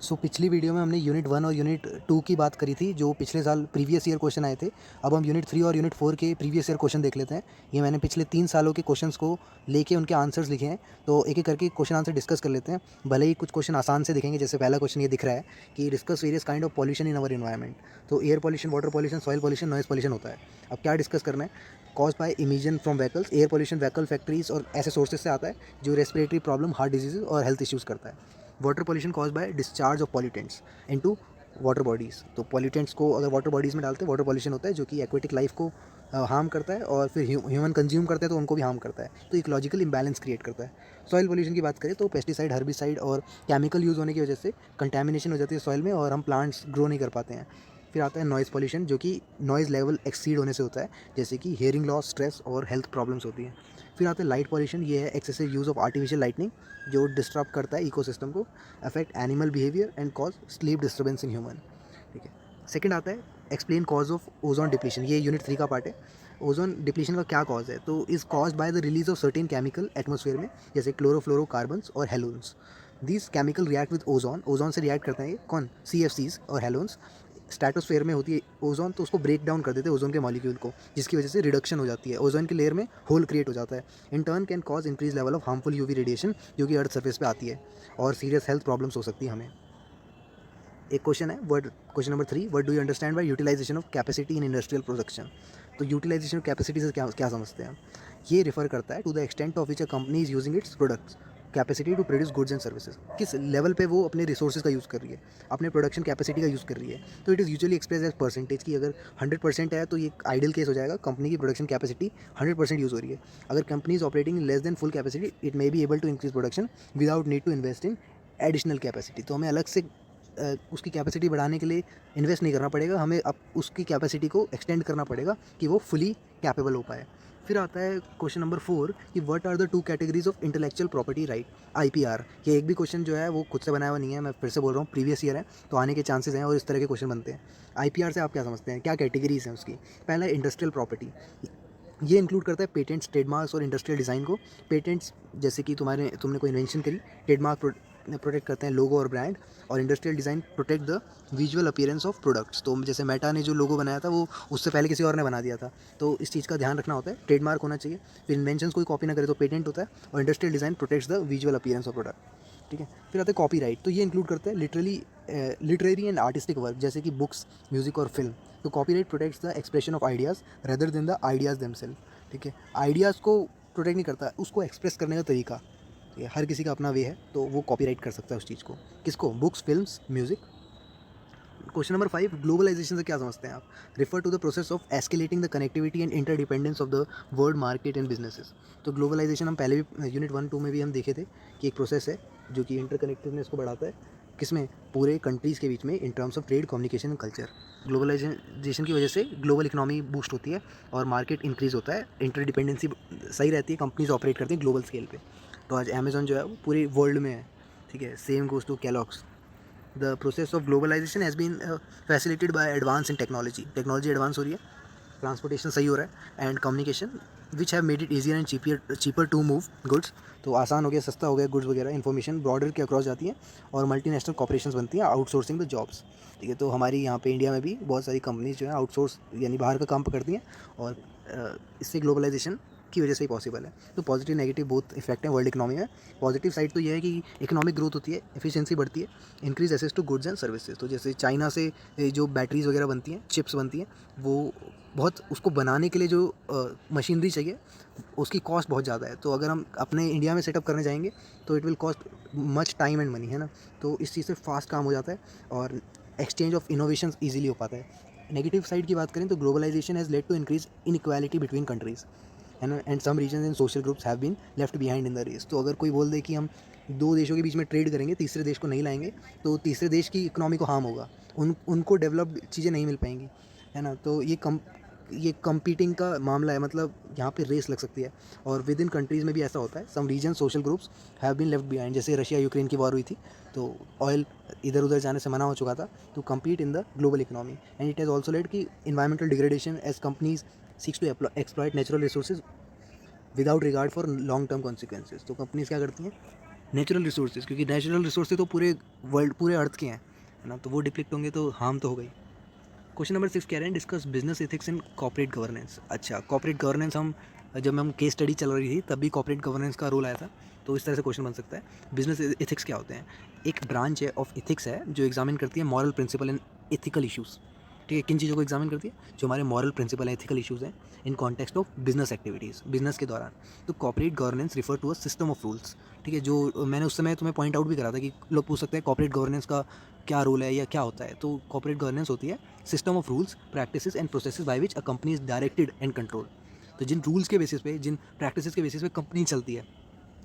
सो पिछली वीडियो में हमने यूनिट 1 और यूनिट 2 की बात करी थी, जो पिछले साल प्रीवियस ईयर क्वेश्चन आए थे। अब हम यूनिट 3 और यूनिट 4 के प्रीवियस ईयर क्वेश्चन देख लेते हैं। ये मैंने पिछले 3 सालों के क्वेश्चंस को लेके उनके आंसर्स लिखे हैं, तो एक एक करके क्वेश्चन आंसर डिस्कस कर लेते हैं। भले ही कुछ क्वेश्चन आसान से दिखेंगे, जैसे पहला क्वेश्चन ये दिख रहा है कि discuss various kind of pollution in our environment. तो air pollution, water pollution, soil pollution, noise pollution होता है। अब क्या डिस्कस करना है? Cause by emission from vehicles. Air pollution vehicle, factories और ऐसे सोर्सेज से आता है जो रेस्पिरेटरी प्रॉब्लम, हार्ट डिजीज़ और हेल्थ इश्यूज़ करता है। Water pollution cause by discharge of pollutants into water bodies. तो पॉल्यूटेंट्स को अगर वाटर बॉडीज़ में डालते हैं, वाटर पॉल्यूशन होता है, जो कि एक्वेटिक लाइफ को हार्म करता है, और फिर ह्यूमन कंज्यूम करते हैं तो उनको भी हार्म करता है, तो इकोलॉजिकल इंबैलेंस क्रिएट करता है। सॉइल पॉल्यूशन की बात करें तो पेस्टिसाइड, हर्बिसाइड और केमिकल यूज़ होने की वजह से कंटेमिनेशन हो जाती है सॉइल में, और हम प्लांट्स ग्रो नहीं कर पाते हैं। फिर आता है नॉइज़ पॉल्यूशन, जो कि नॉइज़ लेवल एक्सीड होने से होता है, जैसे कि हेयरिंग लॉस, स्ट्रेस और हेल्थ प्रॉब्लम्स होती हैं। फिर आता है लाइट पॉल्यूशन। ये है excessive use of artificial lightning, जो डिस्टर्ब करता है इकोसिस्टम को, affect animal behaviour and cause sleep disturbance in human. ठीक है। सेकंड आता है explain cause of ozone depletion. ये यूनिट 3 का पार्ट है। ओजोन डिप्लीशन का क्या कॉज है? तो is cause by the release of certain chemical atmosphere में, जैसे क्लोरोफ्लोरोकार्बन्स और halons. These chemical react with ozone. Ozone से रिएक्ट करते हैं ये कौन? CFCs और हेलोन्स। स्ट्रेटोस्फेयर में होती है ओजोन, तो उसको ब्रेक डाउन कर देते हैं ओजोन के मॉलिक्यूल को, जिसकी वजह से रिडक्शन हो जाती है, ओजोन की लेयर में होल क्रिएट हो जाता है। In turn can cause increase level of harmful UV radiation, जो कि अर्थ सर्फेस पे आती है, और सीरियस हेल्थ प्रॉब्लम्स हो सकती है हमें। एक क्वेश्चन है, word question number 3, what do you understand by utilisation of capacity in industrial production. तो यूटिलाइजेशन ऑफ कैपेसिटी से क्या क्या समझते हैं? ये रिफर करता है to the extent of which a company is using its products capacity to produce goods and services. किस लेवल पे वो अपने रिसोर्सेज का यूज़ कर रही है, अपने प्रोडक्शन कैपेसिटी का यूज़ कर रही है। तो it is usually express as percentage, की अगर 100% है तो ये आइडियल केस हो जाएगा, कंपनी की प्रोडक्शन कैपेसिटी 100% यूज़ हो रही है। अगर company is operating in less than full capacity, it may be able to increase production without need to invest in additional capacity. तो हमें अलग से उसकी कैपेसिटी बढ़ाने के लिए इन्वेस्ट नहीं करना पड़ेगा, हमें अब उसकी कैपेसिटी को एक्सटेंड करना पड़ेगा कि वो फुली कैपेबल हो पाए। फिर आता है क्वेश्चन नंबर 4 कि what are the 2 categories of intellectual property right, IPR। ये एक भी क्वेश्चन जो है वो खुद से बनाया हुआ नहीं है, मैं फिर से बोल रहा हूँ, प्रीवियस ईयर है, तो आने के चांसेस हैं और इस तरह के क्वेश्चन बनते हैं। IPR से आप क्या समझते हैं, क्या कैटेगरीज हैं उसकी? पहला है इंडस्ट्रियल प्रॉपर्टी। ये इंक्लूड करता है पेटेंट्स, ट्रेडमार्क्स और इंडस्ट्रियल डिज़ाइन को। पेटेंट्स जैसे कि तुमने कोई इन्वेंशन करी, ट्रेडमार्क प्रोटेक्ट करते हैं लोगो और ब्रांड, और industrial design protect the visual appearance of products. तो जैसे मेटा ने जो लोगो बनाया था वो उससे पहले किसी और ने बना दिया था, तो इस चीज़ का ध्यान रखना होता है। ट्रेडमार्क होना चाहिए, फिर इन्वेंशंस कोई कॉपी ना करे तो पेटेंट होता है, और industrial design protects the visual appearance of product. ठीक है। फिर आते हैं कॉपीराइट। तो ये इंक्लूड करते हैं लिटरेरी एंड आर्टिस्टिक वर्क, जैसे कि बुक्स, म्यूजिक और फिल्म। तो copyright protects the expression of ideas rather than the ideas themself. ठीक है। आइडियाज़ को प्रोटेक्ट नहीं करता, उसको एक्सप्रेस करने का तरीका। ठीक है, हर किसी का अपना वे है, तो वो कॉपीराइट कर सकता है उस चीज़ को। किसको? Books, films, music. Question number 5, globalisation से क्या समझते हैं आप? Refer to the process of escalating the connectivity and interdependence of the world market and businesses. तो ग्लोबलाइजेशन हम पहले भी यूनिट 1 2 में भी हम देखे थे कि एक प्रोसेस है जो कि इंटरकनेक्टेडनेस को बढ़ाता है, किसमें? पूरे कंट्रीज़ के बीच में, in terms of trade, communication and culture. Globalisation की वजह से ग्लोबल इकोनॉमी बूस्ट होती है और मार्केट इंक्रीज़ होता है, इंटरडिपेंडेंसी सही रहती है, कंपनीज ऑपरेट करती हैं ग्लोबल स्केल पे। तो आज अमेजॉन जो है वो पूरे वर्ल्ड में है। ठीक है। Same goes to Kellogg's. The process of globalisation has been facilitated by advance in technology. Technology advance हो रही है, ट्रांसपोर्टेशन सही हो रहा है, and communication which have made it easier and cheaper to move goods. तो आसान हो गया, सस्ता हो गया गुड्स वगैरह, इन्फॉर्मेशन ब्रॉडर के अक्रॉस जाती है, और मल्टीनेशनल कॉपरेशंस बनती हैं, आउटसोर्सिंग द जॉब्स। ठीक है। तो हमारी यहाँ पे इंडिया में भी बहुत सारी कंपनीज जो है आउटसोर्स यानी बाहर का काम करती हैं, और इससे ग्लोबलाइजेशन की वजह से ही पॉसिबल है। तो पॉजिटिव नेगेटिव बोथ इफेक्ट हैं वर्ल्ड इकोनॉमी में। पॉजिटिव साइड तो ये है कि इकोनॉमिक ग्रोथ होती है, एफिशिएंसी बढ़ती है, increase access to goods and services. तो जैसे चाइना से जो बैटरीज वगैरह बनती हैं, चिप्स बनती हैं, वो बहुत, उसको बनाने के लिए जो मशीनरी चाहिए उसकी कॉस्ट बहुत ज़्यादा है। तो अगर हम अपने इंडिया में सेटअप करने जाएंगे तो it will cost much time and money, है ना। तो इस चीज़ से फास्ट काम हो जाता है, और एक्सचेंज ऑफ इनोवेशन ईजिली हो पाता है। नेगेटिव साइड की बात करें तो globalisation has led to increase inequality between countries, है ना, and some region and social groups have been left behind in the race. तो अगर कोई बोल दे कि हम दो देशों के बीच में ट्रेड करेंगे, तीसरे देश को नहीं लाएंगे, तो तीसरे देश की इकोनॉमी को हार्म होगा, उनको डेवलप्ड चीज़ें नहीं मिल पाएंगी, है ना। तो ये कंपीटिंग का मामला है, मतलब यहाँ पे रेस लग सकती है, और विद इन कंट्रीज़ में भी ऐसा होता है। Some region social groups have been left behind, जैसे रशिया यूक्रेन की वॉर हुई थी, तो ऑयल इधर उधर जाने से मना हो चुका था to compete in the global economy, and it has also led कि environmental degradation as companies seeks to exploit natural resources without regard for long term consequences. तो कंपनीज क्या करती हैं, नेचुरल रिसोर्सेज, क्योंकि नेचुरल रिसोर्सेज तो पूरे world, पूरे अर्थ के हैं, है ना, तो वो डिप्लिक्ट होंगे तो हार्म तो हो गई। क्वेश्चन नंबर 6 कह रहे हैं discuss business ethics in corporate governance. अच्छा, कॉर्पोरेट गवर्नेंस हम केस स्टडी चल रही थी तब भी कॉर्पोरेट गवर्नेंस का रोल आया था, तो इस तरह से क्वेश्चन बन सकता है। बिजनेस एथिक्स क्या होते हैं? एक ब्रांच है ऑफ एथिक्स है जो एग्जामिन करती है moral principle and ethical issues. ठीक है, किन चीज़ों को एग्जामिन करती है? जो हमारे मॉरल प्रिंसिपल हैं, एथिकल इश्यूज़ हैं in context of business activities, business के दौरान। तो corporate governance refer to a system of rules. ठीक है, जो मैंने उस समय तुम्हें पॉइंट आउट भी करा था कि लोग पूछ सकते हैं कॉर्पोरेट गवर्नेंस का क्या रोल है या क्या होता है। तो कॉर्पोरेट गवर्नेंस होती है system of rules, practices and processes by which a company is directed and control. तो जिन रूल्स के बेसिस पे, जिन प्रैक्टिसेस के बेसिस पे कंपनी चलती है,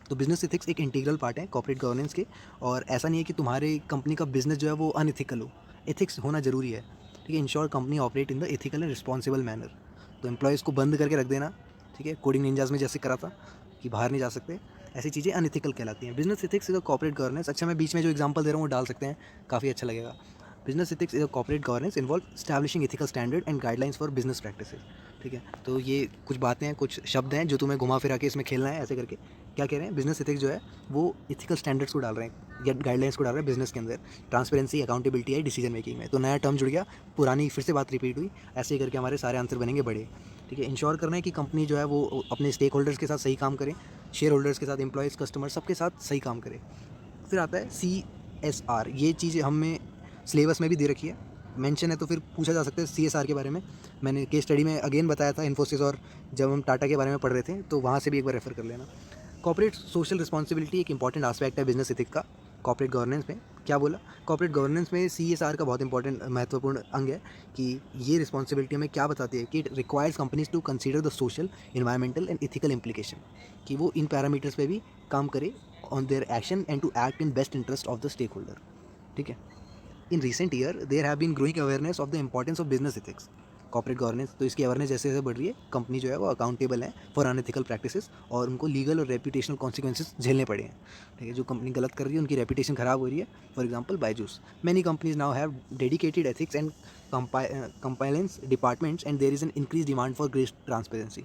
तो बिजनेस एथिक्स एक इंटीग्रल पार्ट है कॉर्पोरेट गवर्नेंस के। और ऐसा नहीं है कि तुम्हारे कंपनी का बिजनेस जो है वो अनएथिकल हो, एथिक्स होना जरूरी है। ठीक है, ensure company operate in the ethical and responsible manner. तो एम्प्लॉयज़ को बंद करके रख देना, ठीक है, कोडिंग निंजास में जैसे करा था कि बाहर नहीं जा सकते, ऐसी चीज़ें अनएथिकल कहलाती हैं। Business ethics is a corporate governance. अच्छा, मैं बीच में जो एग्जांपल दे रहा हूँ वो डाल सकते हैं, काफ़ी अच्छा लगेगा। Business ethics is a corporate governance involve establishing ethical standard and guidelines for business practices. ठीक है, तो ये कुछ बातें हैं, कुछ शब्द हैं जो तुम्हें घुमा फिरा के इसमें खेलना है ऐसे करके। क्या कह रहे हैं? बिजनेस एथिक्स जो है वो एथिकल स्टैंडर्ड्स को डाल रहे हैं या गाइडलाइंस को डाल रहे हैं बिजनेस के अंदर। ट्रांसपेरेंसी, अकाउंटेबिलिटी है डिसीजन मेकिंग में। तो नया टर्म जुड़ गया, पुरानी फिर से बात रिपीट हुई, ऐसे ही करके हमारे सारे आंसर बनेंगे बड़े। ठीक है, इंश्योर करना है कि कंपनी जो है वो अपने स्टेक होल्डर्स के साथ सही काम करे, शेयर होल्डर्स के साथ, एम्प्लॉयज़, कस्टमर, सबके साथ सही काम करे। फिर आता है CSR। ये चीज़ हमें सिलेबस में भी दे रखी है, मेंशन है, तो फिर पूछा जा सकता है CSR के बारे में। मैंने केस स्टडी में अगेन बताया था इन्फोसिस, और जब हम टाटा के बारे में पढ़ रहे थे तो वहाँ से भी एक बार रेफर कर लेना। कॉर्पोरेट सोशल रिस्पॉन्सिबिलिटी एक इंपॉर्टेंट एस्पेक्ट है बिजनेस एथिक्स का कॉर्पोरेट गवर्नेंस में। क्या बोला? कॉर्पोरेट गवर्नेंस में CSR का बहुत इंपॉर्टेंट, महत्वपूर्ण अंग है कि ये रिस्पॉन्सिबिलिटी हमें क्या बताती है कि it requires companies to consider the social, environmental and ethical implication, कि वो इन पैरामीटर्स पे भी काम करे on their action and to act in best interest of the stakeholder. ठीक है, in recent year there have been growing awareness of the importance of business ethics corporate governance. तो इसकी अवेयरनेस जैसे जैसे बढ़ रही है, कंपनी जो है वो अकाउंटेबल है फॉर अनएथिकल प्रैक्टिसेस, और उनको लीगल और रेपुटेशनल कॉन्सिक्वेंसेस झेलने पड़े हैं। ठीक है, जो कंपनी गलत कर रही है उनकी रेपुटेशन खराब हो रही है। For example Byju's, many companies now have dedicated ethics and compliance departments and there is an increase demand for great transparency.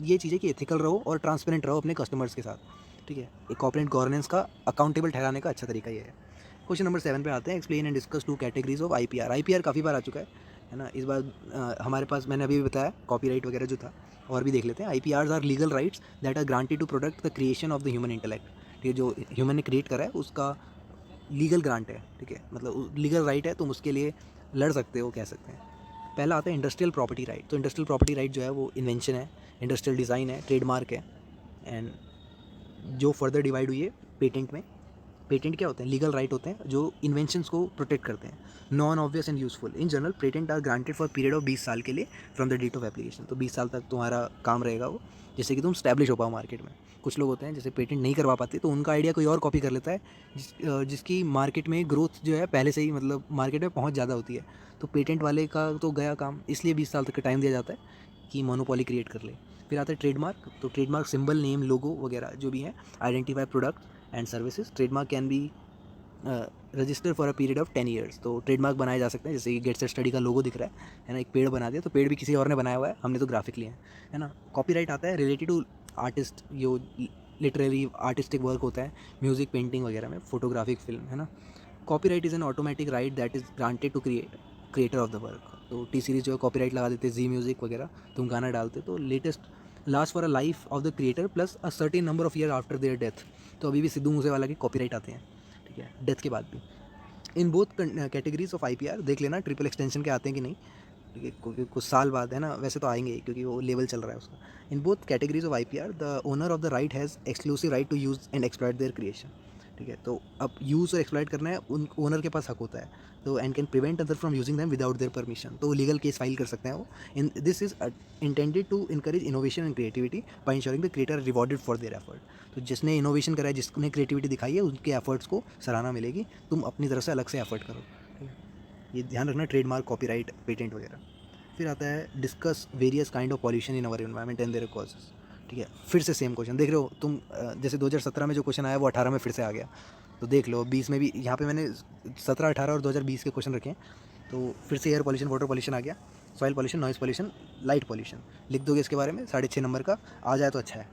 ये चीज़ है कि एथिकल रहो और ट्रांसपेरेंट रहो अपने कस्टमर्स के साथ। ठीक है, एक कॉर्पोरेट गवर्नेंस का अकाउंटेबल ठहराने का अच्छा तरीका ये है। क्वेश्चन नंबर 7 पे आते हैं, explain and discuss two categories of IPR। IPR काफ़ी बार आ चुका है ना। इस बार हमारे पास, मैंने अभी भी बताया, कॉपीराइट वगैरह जो था, और भी देख लेते हैं। IPRs are legal rights that are granted to protect the creation of the human intellect. ठीक है, जो ह्यूमन ने क्रिएट करा है उसका लीगल ग्रांट है। ठीक है, मतलब लीगल राइट है, तुम उसके लिए लड़ सकते हो, कह सकते हैं। पहला आता है इंडस्ट्रियल प्रॉपर्टी राइट। तो इंडस्ट्रियल प्रॉपर्टी राइट जो है वो इन्वेंशन है, इंडस्ट्रियल डिज़ाइन है, ट्रेडमार्क है, एंड जो फर्दर डिवाइड हुई है पेटेंट में। पेटेंट क्या होते हैं? लीगल राइट होते हैं जो इन्वेंशंस को प्रोटेक्ट करते हैं। Non obvious and useful. In general patent are granted for period of 20 साल के लिए from the date of application. तो 20 साल तक तुम्हारा काम रहेगा वो, जिससे कि तुम स्टैब्लिश हो पाओ मार्केट में। कुछ लोग होते हैं जैसे पेटेंट नहीं करवा पाते, तो उनका आइडिया कोई और कॉपी कर लेता है, जिसकी मार्केट में ग्रोथ जो है पहले से ही, मतलब मार्केट में पहुँच ज़्यादा होती है। तो पेटेंट वाले का तो गया काम, इसलिए 20 साल तक का टाइम दिया जाता है कि मोनोपोली क्रिएट कर ले। फिर आता है ट्रेडमार्क। तो ट्रेडमार्क सिंबल, नेम, लोगो वगैरह जो भी हैं, identify product and services. Trademark can be register for a period of 10 years. तो ट्रेडमार्क बनाए जा सकते हैं, जैसे कि गेट सेट स्टडी का लोगो दिख रहा है ना, एक पेड़ बना दिया, तो पेड़ भी किसी और ने बनाया हुआ है, हमने तो ग्राफिक लिए हैं, है ना। कॉपीराइट आता है रिलेटेड टू आर्टिस्ट, जो लिटरेरी आर्टिस्टिक वर्क होता है, म्यूजिक, पेंटिंग वगैरह में, फोटोग्राफिक फिल्म, है ना। Copyright is an automatic right that is granted to creator of the work. तो T सीरीज़ जो है कॉपीराइट लगा देते, जी म्यूजिक वगैरह, तुम गाना डालते तो latest last for a life of the creator plus a certain number of year after their death. तो अभी भी सिद्धू मूसेवाला के कॉपीराइट आते हैं, ठीक है, डेथ के बाद भी। इन बोथ कैटेगरीज ऑफ IPR देख लेना ट्रिपल एक्सटेंशन के आते हैं कि नहीं, ठीक है, कुछ साल बाद, है ना, वैसे तो आएंगे ही क्योंकि वो लेवल चल रहा है उसका। In both categories of IPR the owner of the right has exclusive right to use and exploit their creation. ठीक है, तो अब यूज़ और एक्सप्लॉइट करना है उन ओनर के पास हक होता है, तो and can prevent other from using them without their permission. तो लीगल केस फाइल कर सकते हैं वो। In this is intended to encourage innovation and creativity by insuring the creator rewarded for their effort. तो जिसने इनोवेशन करा है, जिसने क्रिएटिविटी दिखाई है, उनके एफर्ट्स को सराहना मिलेगी, तुम अपनी तरफ से अलग से एफर्ट करो। ठीक है, ये ध्यान रखना, ट्रेडमार्क, कॉपीराइट, पेटेंट वगैरह। फिर आता है discuss various kind of pollution in our environment and their causes. ठीक है, फिर से सेम क्वेश्चन देख रहे हो तुम, जैसे 2017 में जो क्वेश्चन आया वो 18 में फिर से आ गया, तो देख लो 20 में भी, यहाँ पे मैंने 17, 18 और 2020 के क्वेश्चन रखे हैं। तो फिर से एयर पॉल्यूशन, वाटर पॉल्यूशन आ गया, soil pollution, noise pollution, light pollution. लिख दोगे इसके बारे में, 6.5 नंबर का आ जाए तो अच्छा है।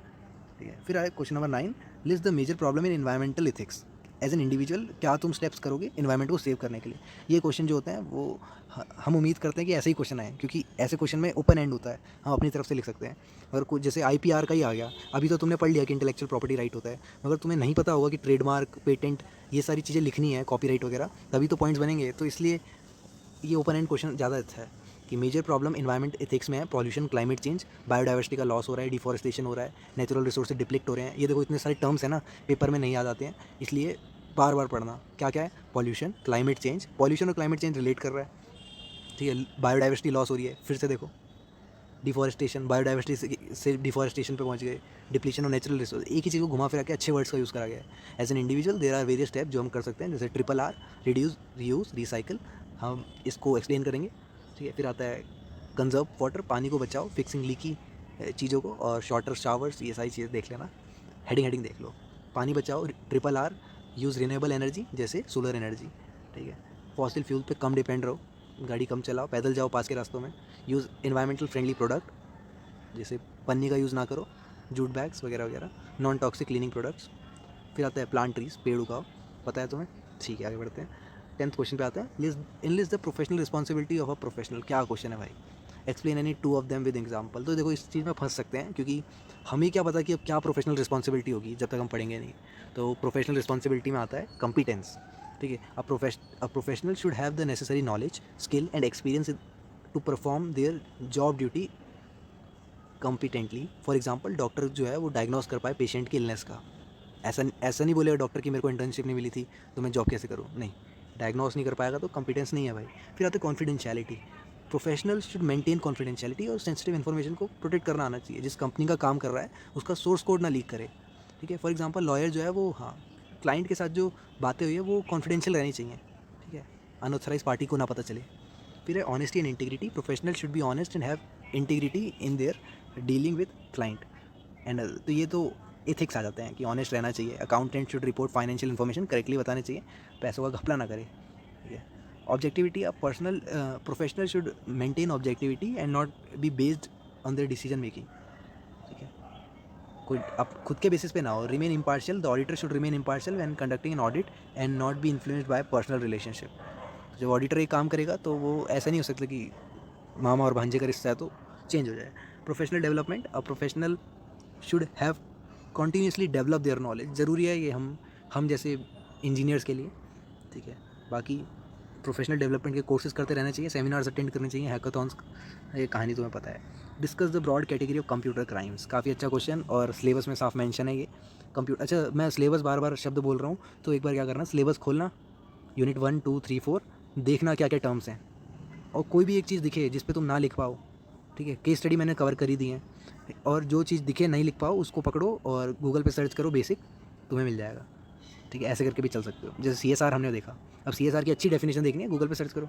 ठीक है, फिर आए question number 9, list the major problem in environmental ethics. As an individual क्या तुम स्टेप्स करोगे इन्वायरमेंट को सेव करने के लिए। ये क्वेश्चन जो होते हैं वो हम उम्मीद करते हैं कि ऐसे ही क्वेश्चन आए, क्योंकि ऐसे क्वेश्चन में ओपन एंड होता है, हम अपनी तरफ से लिख सकते हैं। अगर कुछ जैसे IPR का ही आ गया, अभी तो तुमने पढ़ लिया कि इंटेलेक्चुअल प्रॉपर्टी राइट होता है, मगर तुम्हें नहीं पता होगा कि ट्रेडमार्क, पेटेंट, ये सारी चीज़ें लिखनी है, कॉपीराइट वगैरह, तभी तो पॉइंट्स बनेंगे। तो इसलिए ये ओपन एंड क्वेश्चन ज़्यादा अच्छा है कि मेजर प्रॉब्लम इन्वायरमेंट एथिक्स में है पॉल्यूशन, क्लाइमेट चेंज, बायोडाइवर्सिटी का लॉस हो रहा है, डिफॉरेस्टेशन हो रहा है, नेचुरल रिसोर्सेज डिप्लीट हो रहे हैं। ये देखो इतने सारे टर्म्स हैं ना, पेपर में नहीं याद आते हैं, इसलिए बार बार पढ़ना। क्या क्या है? पॉल्यूशन, क्लाइमेट चेंज, पॉल्यूशन और क्लाइमेट चेंज रिलेट कर रहा है, ठीक है। बायोडाइवर्सिटी लॉस हो रही है, फिर से देखो। डिफॉरेस्टेशन, बायोडाइवर्सिटी से डिफॉरेस्टेशन पे पहुंच गए। डिप्लीशन और नेचुरल रिसोर्स, एक ही चीज़ को घुमा फिरा के अच्छे वर्ड्स का यूज़ करा गया है। As an individual there are various step जो हम कर सकते हैं, जैसे RRR, रिड्यूस, रीयूज़, रिसाइकिल, हम इसको एक्सप्लेन करेंगे, ठीक है। फिर आता है कंजर्व वाटर, पानी को बचाओ, फिक्सिंग लीकी चीज़ों को, और शॉर्टर शावर्स, ये सारी चीज़ें देख लेना। हेडिंग देख लो, पानी बचाओ, RRR, यूज़ रिन्यूएबल एनर्जी जैसे सोलर एनर्जी, ठीक है। फॉसिल फ्यूल पे कम डिपेंड रहो, गाड़ी कम चलाओ, पैदल जाओ पास के रास्तों में। यूज़ एनवायरमेंटल फ्रेंडली प्रोडक्ट, जैसे पन्नी का यूज़ ना करो, जूट बैग्स वगैरह वगैरह, नॉन टॉक्सिक क्लीनिंग प्रोडक्ट्स। फिर आता है प्लांट ट्रीज, पेड़ उगाओ, पता है तुम्हें, ठीक है। आगे बढ़ते हैं। 10th क्वेश्चन पे आता है, list the professional responsibility of a professional. क्या क्वेश्चन है भाई? Explain any 2 of them with example. तो देखो इस चीज़ में फंस सकते हैं, क्योंकि हमें क्या पता कि अब क्या प्रोफेशनल रिस्पॉन्सिबिलिटी होगी जब तक हम पढ़ेंगे नहीं। तो प्रोफेशनल रिस्पॉन्सिबिलिटी में आता है कंपिटेंस, ठीक है। A professional should have the necessary knowledge, skill and experience to perform their job duty competently. For example, doctor जो है वो डायग्नोस कर पाए पेशेंट की इलनेस का। ऐसा नहीं बोलेगा डॉक्टर कि मेरे को इंटर्नशिप नहीं मिली थी तो मैं जॉब कैसे करूँ, नहीं। डायग्नोस नहीं कर पाएगा तो कॉम्पिटेंस नहीं है भाई। फिर आते confidentiality. Professional should maintain confidentiality, और सेंसिटिव इन्फॉर्मेशन को प्रोटेक्ट करना आना चाहिए। जिस कंपनी का काम कर रहा है उसका सोर्स कोड ना लीक करे, ठीक है। फॉर एग्जाम्पल, लॉयर जो है वो, हाँ, क्लाइंट के साथ जो बातें हुई है वो कॉन्फिडेंशियल रहनी चाहिए, ठीक है, अनऑथराइज पार्टी को ना पता चले। फिर है honesty and integrity. Professional should be honest and have integrity in their dealing with client and. तो ये तो एथिक्स आ जाते हैं कि ऑनेस्ट रहना चाहिए। Accountant should report financial information correctly बताने चाहिए, पैसों का घपला ना करे, ठीक है। Objectivity, a personal professional should maintain objectivity and not be based on their decision making, ठीक है। कोई अब खुद के बेसिस पे ना हो। Remain impartial, the auditor should remain impartial when conducting an audit and not be influenced by personal relationship. जब ऑडिटर एक काम करेगा तो वो ऐसा नहीं हो सकता कि मामा और भांजे का रिश्ता है तो चेंज हो जाए। Professional development, a professional should have continuously develop their knowledge. ज़रूरी है ये हम जैसे इंजीनियर्स के लिए, ठीक है। बाकी प्रोफेशनल डेवलपमेंट के कोर्सेज करते रहना चाहिए, सेमिनार्स अटेंड करने चाहिए, हैकाथॉन्स, ये कहानी तुम्हें पता है। Discuss the broad category of computer crimes. काफ़ी अच्छा क्वेश्चन, और सिलेबस में साफ मेंशन है ये कंप्यूटर। अच्छा, मैं सिलेबस बार बार शब्द बोल रहा हूँ, तो एक बार क्या करना, सिलेबस खोलना, यूनिट 1, 2, 3, 4, देखना क्या क्या टर्म्स हैं, और कोई भी एक चीज़ दिखे जिस पे तुम ना लिख पाओ, ठीक है। केस स्टडी मैंने कवर करी दी है, और जो चीज़ दिखे नहीं लिख पाओ उसको पकड़ो और गूगल पे सर्च करो बेसिक, तुम्हें मिल जाएगा, ठीक है। ऐसे करके भी चल सकते हो, जैसे CSR हमने देखा। अब CSR की अच्छी डेफिनेशन देखनी है, गूगल पे सर्च करो।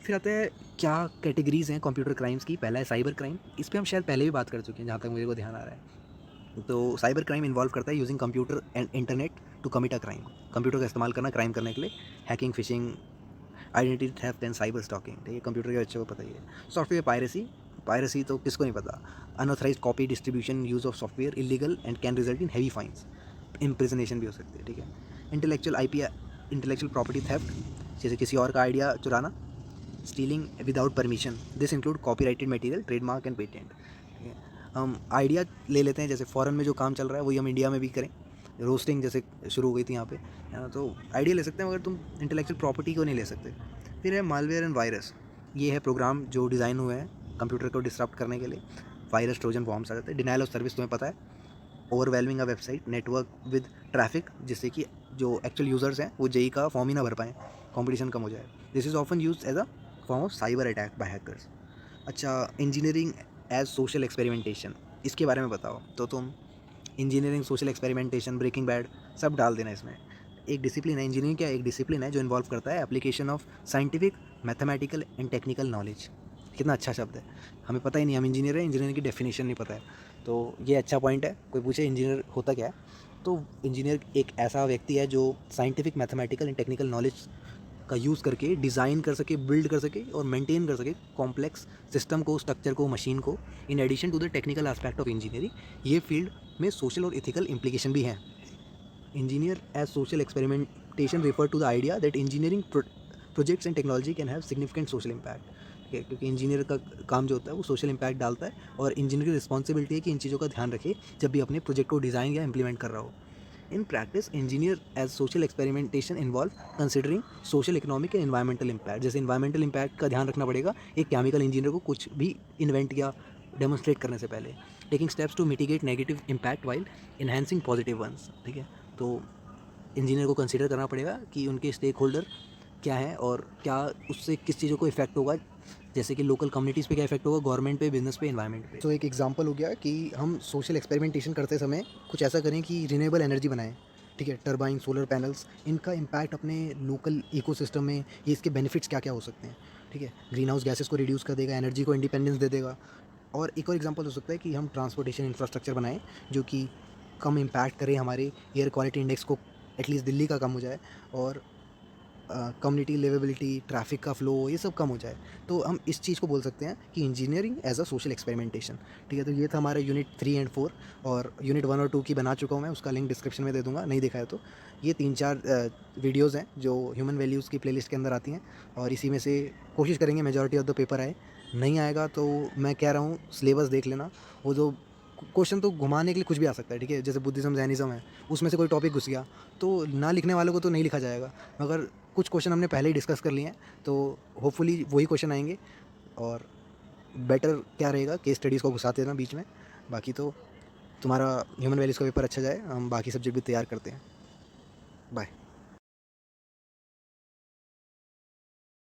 फिर आता है क्या कैटेगरीज़ हैं कंप्यूटर क्राइम्स की। पहला है साइबर क्राइम, इस पर हम शायद पहले भी बात कर चुके हैं जहाँ तक मुझे को ध्यान आ रहा है। तो साइबर क्राइम इन्वॉल्व करता है using computer and internet to commit a crime. Computer का इस्तेमाल करना क्राइम करने के लिए। Hacking, phishing, identity theft and cyber stalking, ठीक है, कंप्यूटर के बच्चों को पता ही है। सॉफ्टवेयर पायरेसी, पायरेसी तो किसको नहीं पता। Unauthorized copy, distribution, use of software illegal and can result in heavy fines, imprisonment भी हो सकती है, ठीक है। इंटेलेक्चुअल प्रॉपर्टी थेफ्ट, जैसे किसी और का आइडिया चुराना। Stealing without permission, this include copyrighted material, trademark and patent, ठीक है। हम आइडिया ले लेते हैं, जैसे फॉरेन में जो काम चल रहा है वही हम इंडिया में भी करें। रोस्टिंग जैसे शुरू हो गई थी यहाँ पे, है ना, तो आइडिया ले सकते हैं, मगर तुम इंटेलेक्चुअल प्रॉपर्टी को नहीं ले सकते। फिर है मालवेयर एंड वायरस, ये है प्रोग्राम जो डिज़ाइन हुए हैं कंप्यूटर को डिस्टर्ब करने के लिए। वायरस, ट्रोजन, बॉम्ब्स आ जाते हैं। डिनाइल ऑफ सर्विस तुम्हें पता है, overwhelming a website network with traffic, जिससे कि जो एक्चुअल यूज़र्स हैं वो जेई का फॉर्म ही ना भर पाएँ, कॉम्पिटिशन कम हो जाए। This is often use as a form of cyber attack by hackers. अच्छा, इंजीनियरिंग एज सोशल एक्सपेरिमेंटेशन, इसके बारे में बताओ। तो तुम engineering, social experimentation, breaking bad सब डाल देना इसमें। एक डिसिप्लिन है इंजीनियरिंग, क्या एक डिसिप्लिन है जो इन्वॉल्व करता है application of scientific, mathematical and technical knowledge. कितना अच्छा शब्द है, हमें पता ही नहीं, हम इंजीनियर हैं, इंजीनियरिंग की डेफिनेशन नहीं पता है। तो ये अच्छा पॉइंट है। कोई पूछे इंजीनियर होता क्या है, तो इंजीनियर एक ऐसा व्यक्ति है जो scientific, mathematical and technical knowledge का यूज़ करके डिज़ाइन कर सके, बिल्ड कर सके और मेंटेन कर सके कॉम्प्लेक्स सिस्टम को, स्ट्रक्चर को, मशीन को। In addition to the technical aspect of engineering ये फील्ड में सोशल और इथिकल इम्प्लीकेशन भी हैं। Engineer as social experimentation refer to the idea that engineering projects and technology can have significant social impact. ठीक है, क्योंकि engineer का काम जो होता है वो सोशल इम्पैक्ट डालता है और इंजीनियर की रिस्पॉन्सिबिलिटी है कि इन चीज़ों का ध्यान रखे जब भी अपने प्रोजेक्ट को डिज़ाइन या इंप्लीमेंट कर रहा हो। In practice, engineer as social experimentation involve considering social, economic and environmental impact। जैसे environmental impact का ध्यान रखना पड़ेगा एक केमिकल इंजीनियर को कुछ भी इन्वेंट या डेमोन्स्ट्रेट करने से पहले। Taking steps to mitigate negative impact while enhancing positive ones. ठीक है, तो इंजीनियर को कंसिडर करना पड़ेगा कि उनके स्टेक होल्डर क्या हैं और क्या उससे किस चीज़ों को इफेक्ट होगा, जैसे कि लोकल कम्युनिटीज़ पे क्या इफेक्ट होगा, गवर्नमेंट पे, बिजनेस पे, एनवायरनमेंट पे। तो एक एग्जांपल हो गया कि हम सोशल एक्सपेरिमेंटेशन करते समय कुछ ऐसा करें कि रिन्यूएबल एनर्जी बनाएं। ठीक है, टरबाइन, सोलर पैनल्स, इनका इम्पैक्ट अपने लोकल इकोसिस्टम में, ये इसके बेनिफिट्स क्या क्या हो सकते हैं। ठीक है, ग्रीन हाउस गैसेस को रिड्यूस कर देगा, एनर्जी को इंडिपेंडेंस दे देगा। और एक और एग्जांपल हो सकता है कि हम ट्रांसपोर्टेशन इंफ्रास्ट्रक्चर बनाएं जो कि कम इम्पैक्ट करे, हमारे एयर क्वालिटी इंडेक्स को एटलीस्ट दिल्ली का कम हो जाए और कम्युनिटी लिवेबिलिटी, ट्रैफिक का फ़्लो, ये सब कम हो जाए। तो हम इस चीज़ को बोल सकते हैं कि engineering as a social experimentation. ठीक है, तो ये था हमारा यूनिट 3 एंड 4 और यूनिट 1 और 2 की बना चुका हूँ मैं, उसका लिंक डिस्क्रिप्शन में दे दूँगा, नहीं देखा है तो। ये 3-4 वीडियोज़ हैं जो ह्यूमन वैल्यूज़ की प्लेलिस्ट के अंदर आती हैं और इसी में से कोशिश करेंगे मेजॉरिटी ऑफ द पेपर आए। नहीं आएगा तो मैं कह रहा हूँ सिलेबस देख लेना, वो जो क्वेश्चन तो घुमाने के लिए कुछ भी आ सकता है। ठीक है, जैसे बुद्धिज़्म, जैनिज़्म है, उसमें से कोई टॉपिक घुस गया तो ना लिखने वालों को तो नहीं लिखा जाएगा, मगर कुछ क्वेश्चन हमने पहले ही डिस्कस कर लिए हैं तो होपफुली वही क्वेश्चन आएंगे। और बेटर क्या रहेगा, केस स्टडीज़ को घुसाते देना बीच में। बाकी तो तुम्हारा ह्यूमन वैल्यूज़ का पेपर अच्छा जाए, हम बाकी सब्जेक्ट भी तैयार करते हैं। बाय।